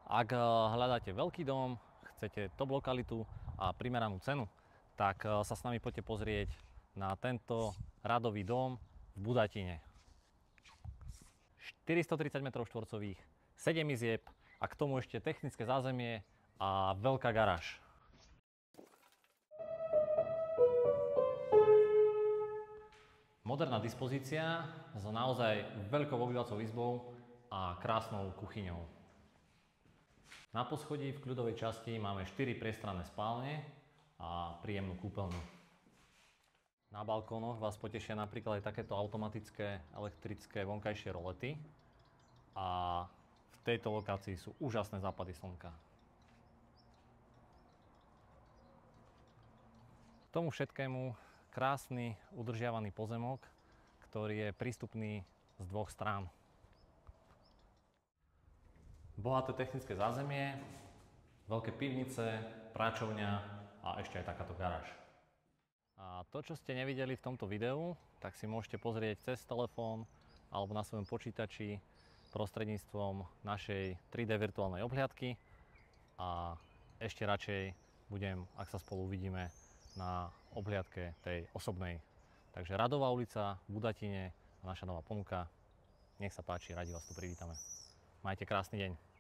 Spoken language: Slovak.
Ak hľadáte veľký dom, chcete top lokalitu a primeranú cenu, tak sa s nami poďte pozrieť na tento radový dom v Budatine. 430 m2, 7 izieb a k tomu ešte technické zázemie a veľká garáž. Moderná dispozícia s naozaj veľkou obývacou izbou a krásnou kuchyňou. Na poschodí v kľudovej časti máme 4 priestranné spálne a príjemnú kúpeľňu. Na balkónoch vás potešia napríklad aj takéto automatické elektrické vonkajšie rolety a v tejto lokácii sú úžasné západy slnka. K tomu všetkému krásny udržiavaný pozemok, ktorý je prístupný z dvoch strán. Bohaté technické zázemie, veľké pivnice, práčovňa a ešte aj takáto garáž. A to, čo ste nevideli v tomto videu, tak si môžete pozrieť cez telefón alebo na svojom počítači prostredníctvom našej 3D virtuálnej obhliadky a ešte radšej budem, ak sa spolu uvidíme, na obhliadke tej osobnej. Takže Radová ulica v Budatine a naša nová ponuka. Nech sa páči, radi vás tu privítame. Majte krásny deň.